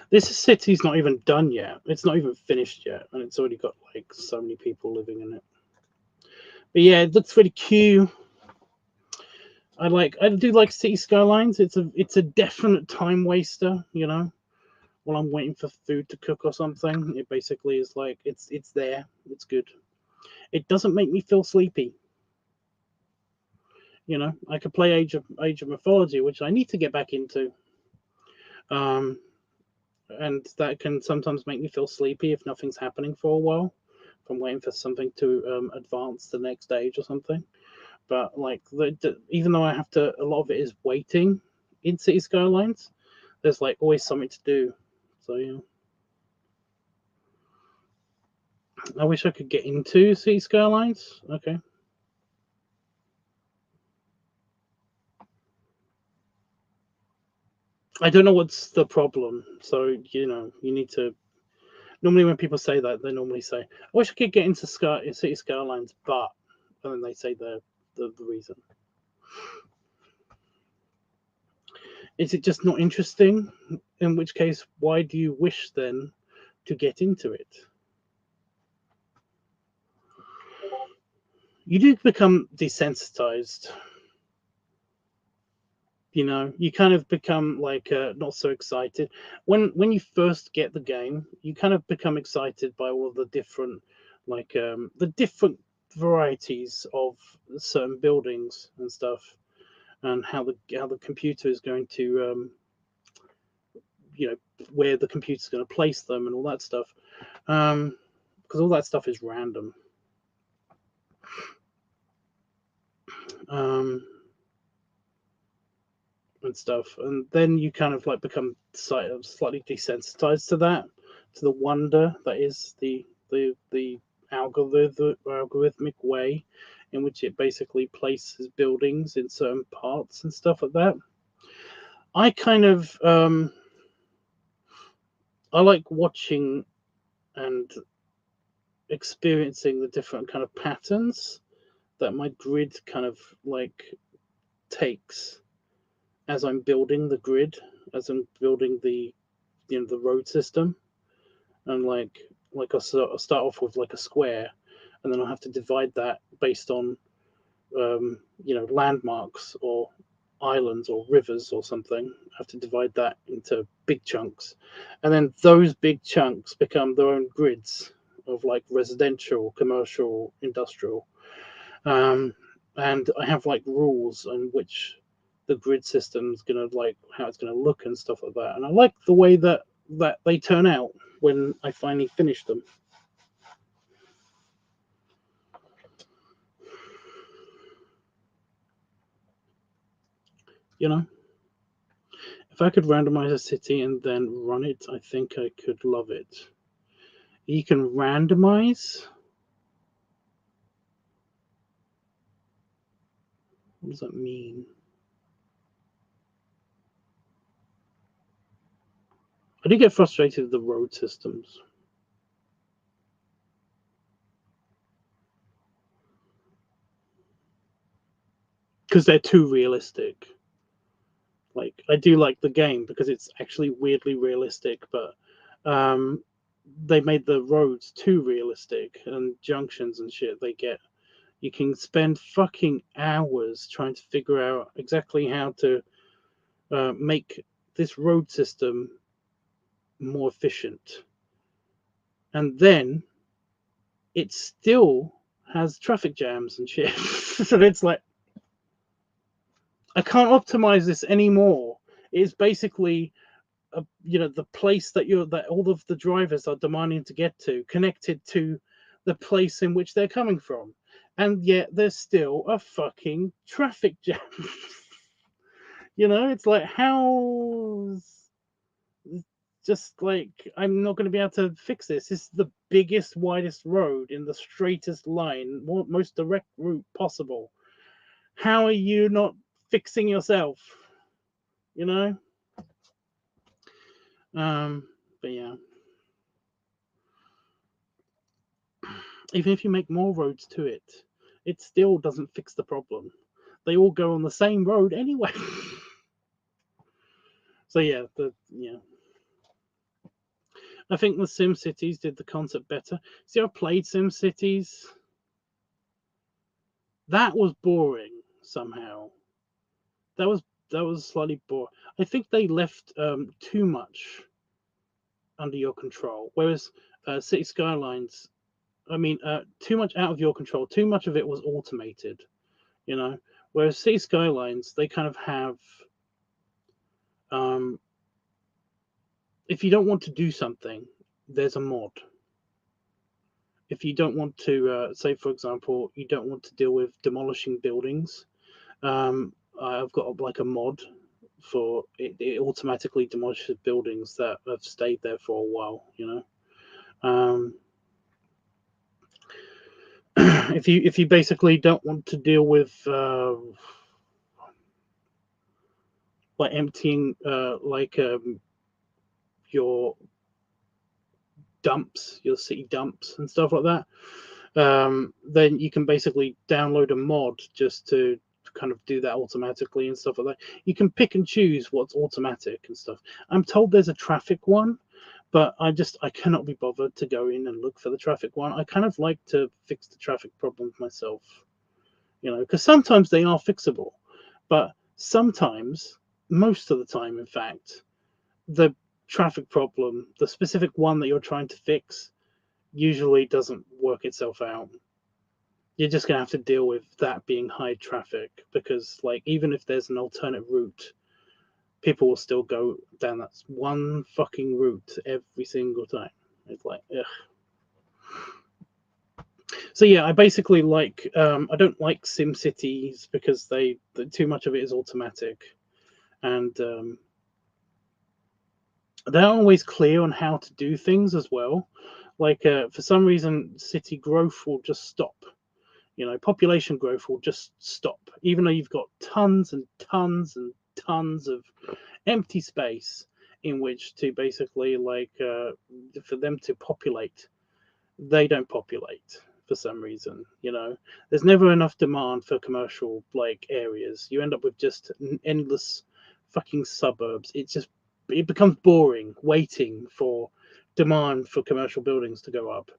This city's not even done yet. It's not even finished yet, and it's already got like so many people living in it. But yeah, it looks really cute. I do like city skylines. It's a definite time waster, you know. While I'm waiting for food to cook or something, it basically is like it's there. It's good. It doesn't make me feel sleepy. You know, I could play Age of Mythology, which I need to get back into. Um, and that can sometimes make me feel sleepy if nothing's happening for a while. If I'm waiting for something to advance the next stage or something. But like even though I have to, a lot of it is waiting in City Skylines. There's like always something to do. So yeah, I wish I could get into City Skylines. Okay, I don't know what's the problem. So you know, you need to. Normally, when people say that, they normally say, "I wish I could get into City Skylines," but and then they say the reason. Is it just not interesting? In which case, why do you wish then to get into it? You do become desensitized. You know, you kind of become like not so excited when you first get the game. You kind of become excited by all the different the different varieties of certain buildings and stuff, and how the computer is going to you know where the computer's going to place them and all that stuff, because all that stuff is random. Um, and stuff, and then you kind of like become slightly desensitized to that, to the wonder that is the algorithmic way in which it basically places buildings in certain parts and stuff like that. I kind of I like watching and experiencing the different kind of patterns that my grid kind of like takes as I'm building the grid, as I'm building the road system, and I'll start off with like a square, and then I'll have to divide that based on landmarks or islands or rivers or something. I have to divide that into big chunks, and then those big chunks become their own grids of like residential, commercial, industrial, um, and I have like rules on which the grid system is gonna like how it's gonna look and stuff like that. And I like the way that they turn out when I finally finish them. You know, if I could randomize a city and then run it, I think I could love it. You can randomize. What does that mean? I do get frustrated with the road systems because they're too realistic. Like, I do like the game because it's actually weirdly realistic, but they made the roads too realistic, and junctions and shit they get. You can spend fucking hours trying to figure out exactly how to make this road system more efficient. And then it still has traffic jams and shit. So it's like, I can't optimize this anymore. It's basically the place that all of the drivers are demanding to get to, connected to the place in which they're coming from, and yet there's still a fucking traffic jam. It's like, how, just like, I'm not going to be able to fix this. This is the biggest, widest road in the straightest line, most direct route possible. How are you not fixing yourself? But yeah, even if you make more roads to it, it still doesn't fix the problem. They all go on the same road anyway. So yeah, I think the SimCities did the concept better. See, I played SimCities. That was boring somehow. That was slightly boring. I think they left too much under your control, whereas City Skylines, I mean, too much out of your control. Too much of it was automated. Whereas City Skylines, they kind of have, if you don't want to do something, there's a mod. If you don't want to, say for example, you don't want to deal with demolishing buildings, I've got like a mod for it. It automatically demolishes buildings that have stayed there for a while. If you basically don't want to deal with like emptying your dumps, your city dumps and stuff like that, then you can basically download a mod just to kind of do that automatically and stuff like that. You can pick and choose what's automatic and stuff. I'm told there's a traffic one, but I cannot be bothered to go in and look for the traffic one. I kind of like to fix the traffic problems myself, because sometimes they are fixable, but sometimes, most of the time, in fact, the traffic problem, the specific one that you're trying to fix, usually doesn't work itself out. You're just going to have to deal with that being high traffic, because like, even if there's an alternate route, people will still go down that one fucking route every single time. It's like, ugh. So yeah, I basically like, I don't like SimCities because too much of it is automatic, and they're not always clear on how to do things as well. Like, for some reason, city growth will just stop. Population growth will just stop, even though you've got tons and tons and tons of empty space in which to basically, like, for them to populate. They don't populate for some reason. There's never enough demand for commercial like areas. You end up with just endless fucking suburbs. It becomes boring waiting for demand for commercial buildings to go up.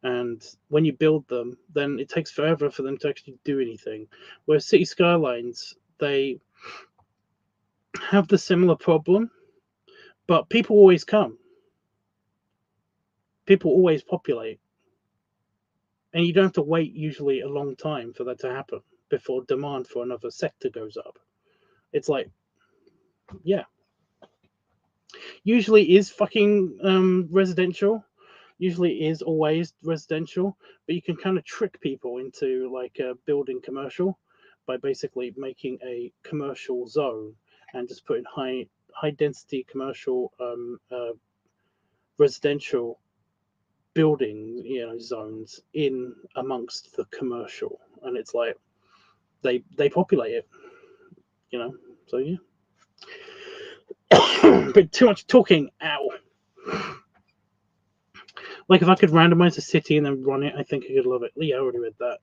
And when you build them, then it takes forever for them to actually do anything. Whereas City Skylines, they have the similar problem, but people always come. People always populate. And you don't have to wait usually a long time for that to happen before demand for another sector goes up. It's like, yeah. Usually is fucking residential. Usually is always residential, but you can kind of trick people into like building commercial by basically making a commercial zone and just putting high density commercial residential building zones in amongst the commercial, and it's like they populate it, so yeah. But too much talking. Ow. Like, if I could randomize a city and then run it, I think I could love it. Yeah, I already read that.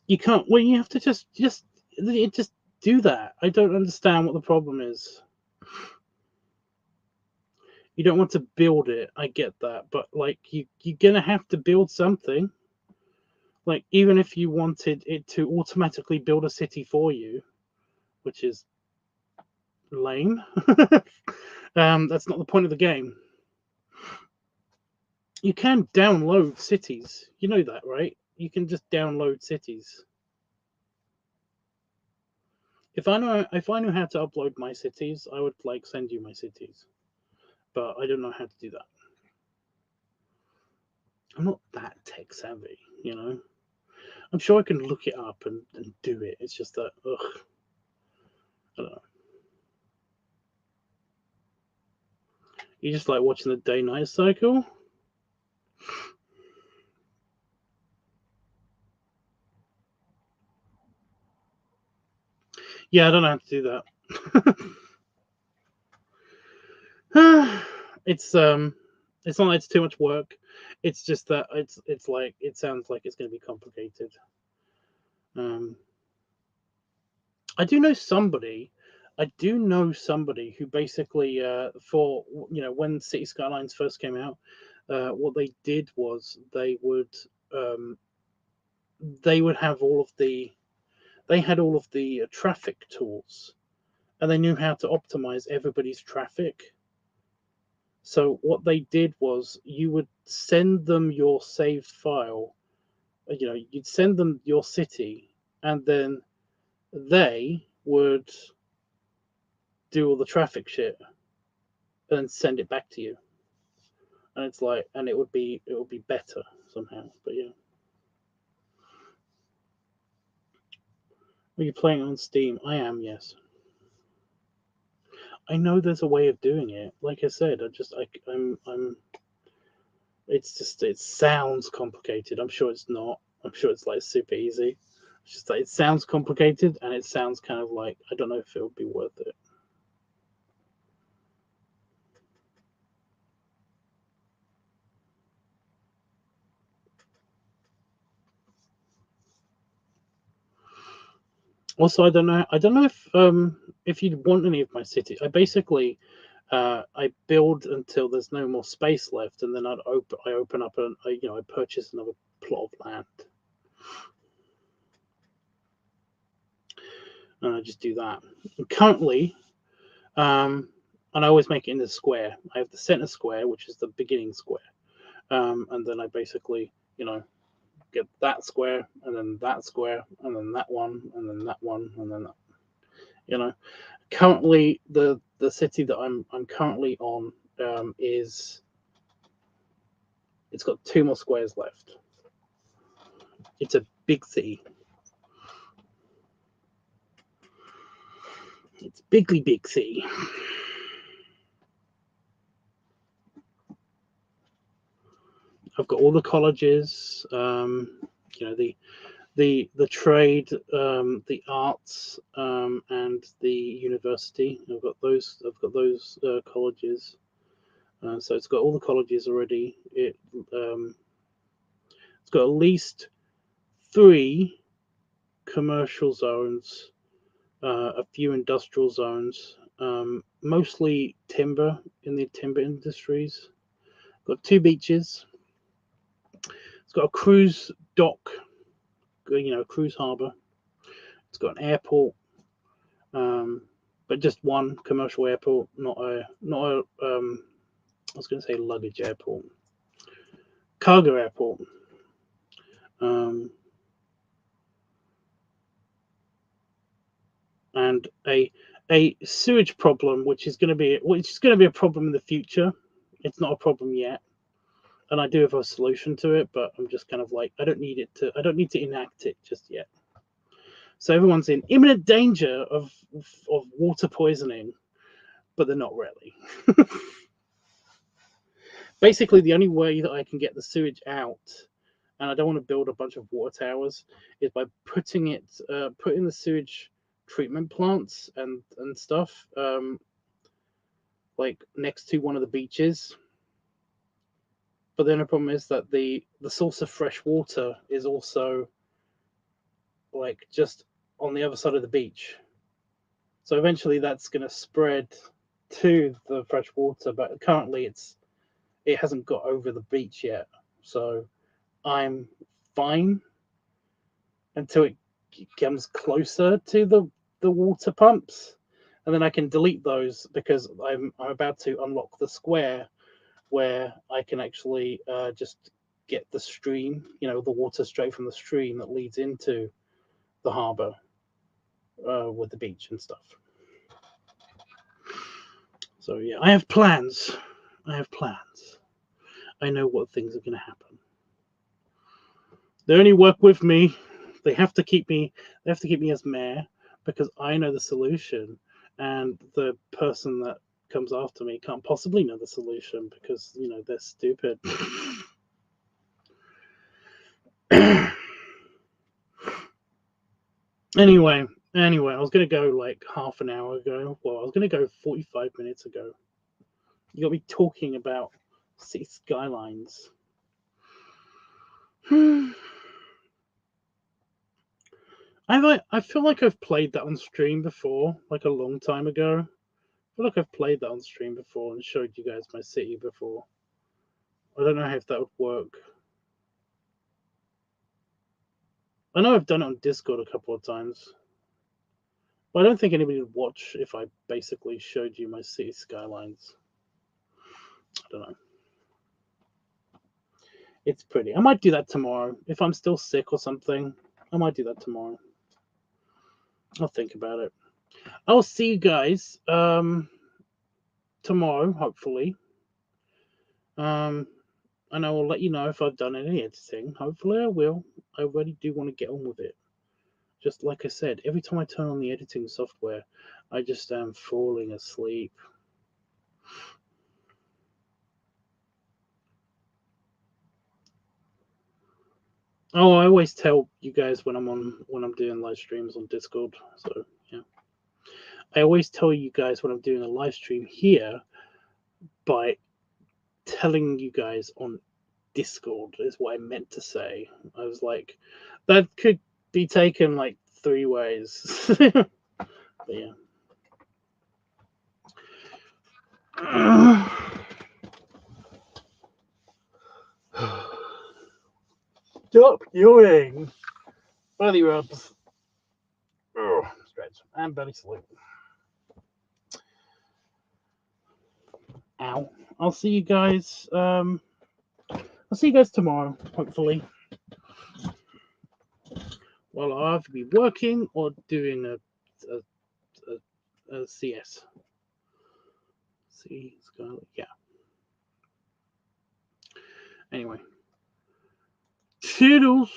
You can't. Well, you have to just do that. I don't understand what the problem is. You don't want to build it. I get that, but like you're gonna have to build something. Like even if you wanted it to automatically build a city for you, which is lame. That's not the point of the game. You can download cities. You know that, right? You can just download cities. If I knew how to upload my cities, I would like send you my cities. But I don't know how to do that. I'm not that tech savvy, you know. I'm sure I can look it up and do it. It's just that, ugh, I don't know. You just like watching the day-night cycle. Yeah, I don't know how to do that. It's not like it's too much work. It's just that it's like it sounds like it's going to be complicated. Um, I do know somebody. I do know somebody who basically, for when City Skylines first came out, what they did was um, they would have all of the they had all of the traffic tools, and they knew how to optimize everybody's traffic. So what they did was you would send them your saved file. You'd send them your city, and then they would do all the traffic shit and then send it back to you. And it's like, and it would be better somehow. But yeah, are you playing on Steam? I am, yes. I know there's a way of doing it. Like I said, I'm. It's just it sounds complicated. I'm sure it's not. I'm sure it's like super easy. It's just that it sounds complicated, and it sounds kind of like I don't know if it would be worth it. Also, I don't know. I don't know if you'd want any of my cities. I build until there's no more space left, and then I open up I purchase another plot of land, and I just do that. And currently, and I always make it in the square. I have the center square, which is the beginning square, and then I basically get that square, and then that square, and then that one, and then that one, and then that. You know, currently the city that I'm currently on is it's got two more squares left. It's a big city. It's bigly big city. I've got all the colleges, the trade, the arts, and the university. I've got those colleges. So it's got all the colleges already. It's got at least three commercial zones, a few industrial zones, mostly timber in the timber industries. Got two beaches. It's got a cruise dock, cruise harbor. It's got an airport, but just one commercial airport, not a I was going to say luggage airport, cargo airport. Um, and a sewage problem, which is going to be a problem in the future. It's not a problem yet, and I do have a solution to it, but I'm just kind of like I don't need to enact it just yet. So everyone's in imminent danger of water poisoning, but they're not really. Basically, the only way that I can get the sewage out, and I don't want to build a bunch of water towers, is by putting the sewage treatment plants and stuff like next to one of the beaches. But the only problem is that the source of fresh water is also like just on the other side of the beach. So eventually that's going to spread to the fresh water, but currently it hasn't got over the beach yet. So I'm fine until it comes closer to the water pumps, and then I can delete those because I'm about to unlock the square where I can actually just get the stream, the water straight from the stream that leads into the harbour with the beach and stuff. So yeah, I have plans. I know what things are going to happen. They only work with me. They have to keep me. They have to keep me as mayor because I know the solution, and the person that comes after me can't possibly know the solution because they're stupid. Anyway, I was gonna go like half an hour ago. Well, I was gonna go 45 minutes ago. You got me talking about city skylines. I feel like I've played that on stream before, like a long time ago. I feel like I've played that on stream before and showed you guys my city before. I don't know if that would work. I know I've done it on Discord a couple of times. But I don't think anybody would watch if I basically showed you my city skylines. I don't know. It's pretty. I might do that tomorrow. If I'm still sick or something, I might do that tomorrow. I'll think about it. I'll see you guys tomorrow, hopefully. And I will let you know if I've done any editing. Hopefully I will. I really do want to get on with it. Just like I said, every time I turn on the editing software, I just am falling asleep. Oh, I always tell you guys when I'm doing live streams on Discord. So yeah, I always tell you guys when I'm doing a live stream here by telling you guys on Discord is what I meant to say. I was like, that could be taken like 3 ways. But yeah. Stop yawning. Belly rubs. Stretch and belly sleep. Ow. I'll see you guys. I'll see you guys tomorrow, hopefully. Well, I'll either be working or doing a CS. See, yeah. Anyway, toodles.